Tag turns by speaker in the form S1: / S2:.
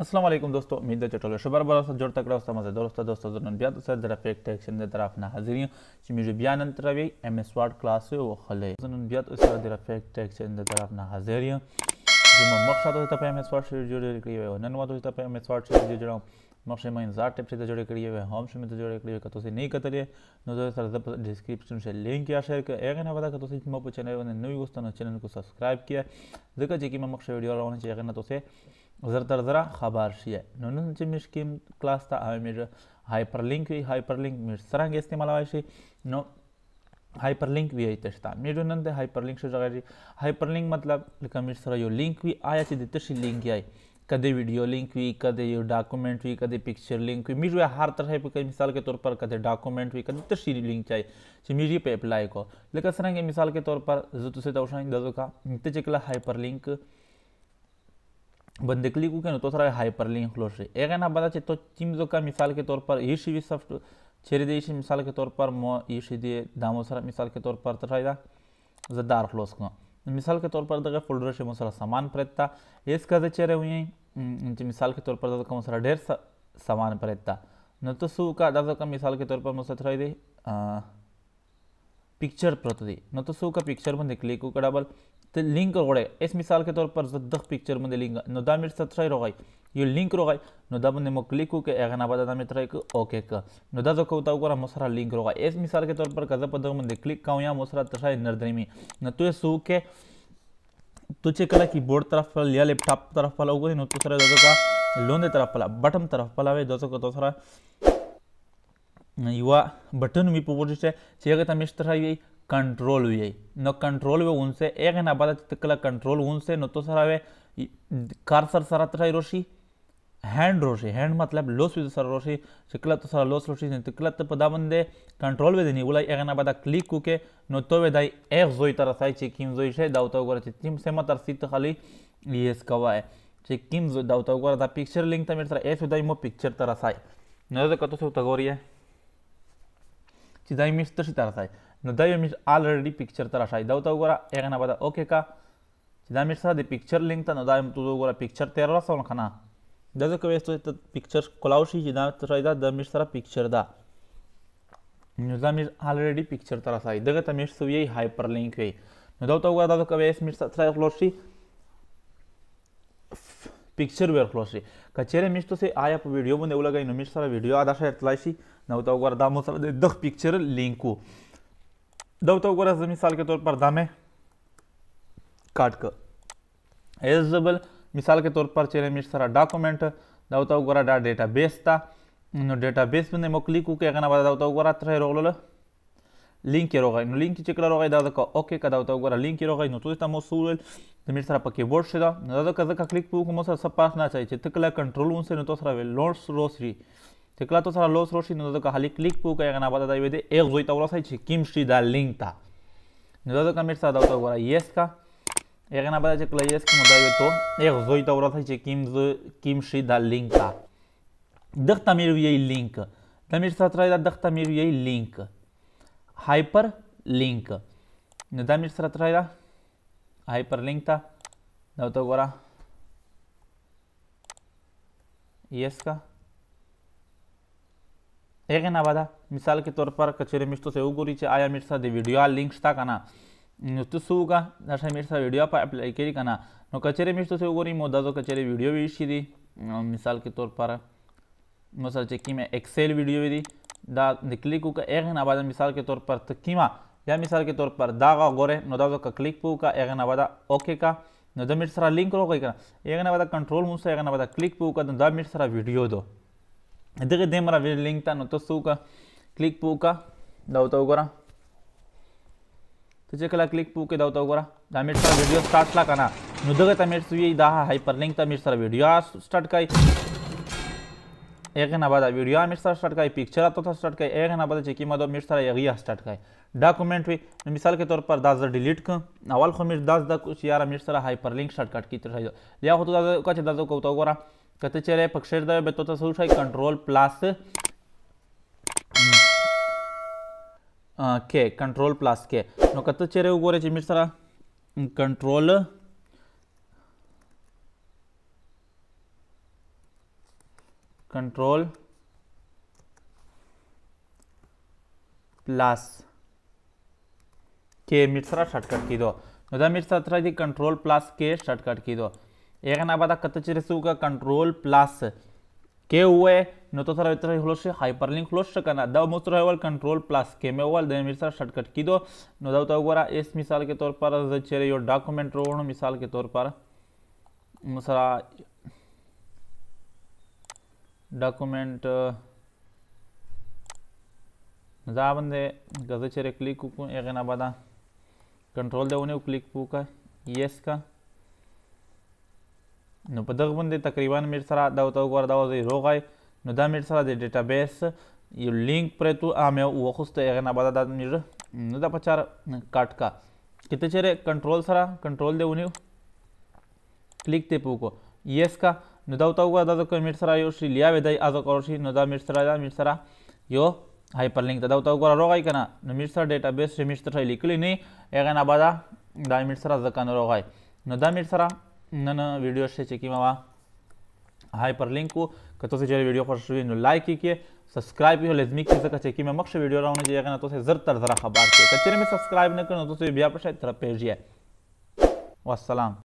S1: अस्सलाम वालेकुम दोस्तों, उम्मीद है चटोले शबर बरसा जोड़ तकड़ा उस्ता मज़े दोस्तों जरन बिया तो सर दरा फेक टेक्शन दे तरफ ना हाजिरियां कि मुझे बयान अंतरवी एमएस वर्ड क्लास है वो खले जरन बिया तो सर दरा फेक टेक्शन दे तरफ ना हाजिरियां जो मकसद होता है एमएस वर्ड से जोड़े करिए हो नन वातो होता है एमएस वर्ड से जोड़ा मकसद में इंजार टिप से जोड़े करिए हुए होम से में जोड़े करिए का तो से नहीं कतरिए नो जो सर डिस्क्रिप्शन से लिंक या शेयर कर एक ना पता का तो से मो चैनल ने न्यू दोस्तों चैनल को सब्सक्राइब किया देखा जे कि मकसद वीडियो लाने चाहिए ना तो से जरा खबर शिया नून मिश किम क्लास था मिर हाइपरलिंक मिर सरंग इस्तेमाल आवाशी नो हाइपरलिंक भी तस्ता मिर नंदे हाइपरलिंक से जगह हाइपरलिंक मतलब लिखा मिर सर यो लिंक भी आया ची तशी लिंक आई कदे वीडियो लिंक हुई कदे यो डॉक्यूमेंट हुई कदे पिक्चर लिंक हुई मिर हर तरह पे मिसाल के तौर पर कदे डॉक्यूमेंट हुई कदे तशी लिंक चाहिए मिर पे अप्लाई को लेकिन सरंग मिसाल के तौर पर जो तुसे दौशाई दजो का चिकला हाइपरलिंक बंदकली को क्या तो सारा हाइपरलिंक क्लोज है एक ना बता तो चिमजो का मिसाल के तौर पर ईशी भी सॉफ्ट छेरे देशी मिसाल के तौर पर मो ईशी दे दामो सारा मिसाल के तौर पर तराइदा जदार क्लोज को मिसाल के तौर पर दगा फोल्डर से मसाला सामान प्रत्ता इसका दे चेहरे हुए इनके मिसाल के तौर पर दगा मसाला ढेर सामान प्रत्ता न तो सु का दगा का मिसाल के तौर पर मसाला तराइदे पिक्चर प्रति न तो सु का पिक्चर में क्लिक को डबल तो लिंक रोड़े इस मिसाल के तौर पर जद्दख पिक्चर में लिंक नोदा मिर सत्रह रोगाई ये लिंक रोगाई नोदा बंदे मो क्लिक के एगना बदा में तरह ओके का नोदा जो कहता हुआ मोसरा लिंक रोगा इस मिसाल के तौर पर कजा पद में क्लिक का या मोसरा तरह नर्दनी न तो सू के तुझे कला कीबोर्ड तरफ या लैपटॉप तरफ पला होगा न तो सरा जो का लोन तरफ पला बटन तरफ पला वे जो तो सरा युवा बटन भी पोजिशन चेगा तमिश तरह ये कंट्रोल हुई न कंट्रोल वे उनसे एक ना बात तकला कंट्रोल उनसे न तो सरा वे कारसर सरा तरह रोशी हैंड मतलब लोस भी सरा रोशी चिकला तो सरा लोस रोशी तकला तो पदा बंदे कंट्रोल वे देनी बोला एक ना बात क्लिक कुके न तो वे दाई एक जोई तरह साई चेकिम जोई से दाउता उगरा चिम से मत तरसीत खाली ये स्कवा है चेकिम जो दाउता उगरा दा पिक्चर लिंक ता मेरे तरह ऐसे दाई मो पिक्चर तरह साई न तो कतो से उतगोरी है चिदाई मिस तशी तरह Sai no da mis already picture tara shai da uta gora egana bada okay ka da mis sa de picture link ta no da tu gora picture tera sa khana da zo kwe to picture kolaushi da tara da mis sara picture da no da mis already picture tara sai da ta mis so ye hyperlink ve no da uta gora da kwe mis tara kolaushi picture वेर क्लोज कचेरे मिस तो से आया video बंदे उलगा इन मिस सारा वीडियो आधा शेयर तलाशी नवता गora da mo सारा दख पिक्चर लिंक को दौता गora मिसाल के तौर पर दामे काट कर एलिजिबल मिसाल के तौर पर चेरे मिस सारा डॉक्यूमेंट दौता गora डा डेटाबेस था नो डेटाबेस में मोकली को के गना बदा दौता गora तरह रोल लिंक रोगा नो लिंक चिकला रोगा दादा का ओके का दौता गora लिंक रोगा नो तो तमो सूल मिस सारा पके बोर्ड से दादा का क्लिक पू को मोसा सब पास ना चाहिए तकला कंट्रोल उनसे नो तो सारा वे लॉस रोसरी तकला तो सारा लॉस रोशी नो का खाली क्लिक पू का गना बदा दाई दे एक जोई तवरा साई किम श्री दा लिंक था नो का मिस सा दौता गora यस का एक गना बदा चकला यस को दाई तो एक जोई तवरा साई किम श्री दा लिंक था दखता मेरु ये लिंक तमिर सा तरा दखता मेरु ये लिंक हाइपर लिंक नदा मिर सा तरा हाइपर लिंक था दौता गora यस का एक ना बाधा मिसाल के तौर पर कचेरे मिस्तो से उगोरी चे आया मिर्सा दे वीडियो लिंक्स था कना तो सुगा दशा मिर्सा वीडियो पर अप्लाई करी कना नो कचेरे मिस्तो से उगोरी मोदा जो कचेरे वीडियो भी दी मिसाल के तौर पर मसल चेकी में एक्सेल वीडियो भी दी दा क्लिक का एक ना बाधा मिसाल के तौर पर तकीमा या मिसाल के तौर पर दागा गोरे नो दा का क्लिक पू का एक ना बाधा ओके का नो दा मिर्सा लिंक रो का एक ना बाधा कंट्रोल मुझसे एक ना बाधा क्लिक पू का दा मिर्सा वीडियो दो इधर दे मरा लिंक था नो तो सू का क्लिक पू का दाउता गora तो चेकला क्लिक पू के दाउता गora दा मिर सारा वीडियो स्टार्ट ला कना नो दगे ता मिर सुई दा हाइपरलिंक ता मिर सारा वीडियो स्टार्ट काई एक ना बाद वीडियो मिर सारा स्टार्ट काई पिक्चर तो था स्टार्ट काई एक ना बाद चेकी मदो मिर सारा यगिया स्टार्ट काई डॉक्यूमेंट भी मिसाल के तौर पर दाज डिलीट क अवल खो मिर दाज दा कुछ यार मिर सारा हाइपरलिंक शॉर्टकट की तरह लिया हो तो दाज का दाज को तो गora कते चेरे पक्षेर दा बेतो तो सुशाई कंट्रोल प्लस के कंट्रोल प्लस के नो कते चेरे उगोरे चिमिर सारा कंट्रोल کنټرول پلس کې میټ سره شارټ کټ کیدو نو دا میټ سره تر دې کنټرول پلس کې شارټ کټ کیدو هغه نه بعد کته چې رسو کا کنټرول پلس کې وې نو تو سره تر هلو شي هایپر لینک هلو شي کنه دا مو سره ول کنټرول پلس کې مې ول د میټ سره شارټ کټ کیدو نو دا تو وګوره اس مثال کے طور پر ز چیرې یو ډاکومنٹ روړو مثال کے طور پر مسرا ډاکومنٹ دا باندې غزه چیرې کلیک وکړو هغه نه بعد کنټرول دیونه کلیک وکړه یس کا نو په دغه باندې تقریبا میټ سره دا تو وګوره دا وځي روغای نو دا میټ سره د ډیټابیس یو لینک پرې تو امه وخسته هغه نه بعد دا میټ نو دا پچار کټ کا کته چیرې کنټرول سره کنټرول دیونه کلیک ته پوکو یس کا نو دا تو وګوره دا میټ سره یو شی لیا وې دای ازو کور شي نو دا میټ سره یو هایپر لینک دا تو وګوره روغای کنه نو میټ سره ډیټابیس میټ سره لیکلی نه هغه نه بعد دا میټ سره ځکه نه روغای نو دا میټ سره نن ویډیو شته چې کیما وا هایپر لینک کو کته چې ویډیو خوښ شوی نو لایک کړئ سبسکرایب یو لازمي کړئ ځکه چې کیما مخ ویډیو راونه چې هغه نه تاسو زر تر زر خبر کړئ کچره مې سبسکرایب نه کړو نو تاسو بیا په شای طرف پیژې والسلام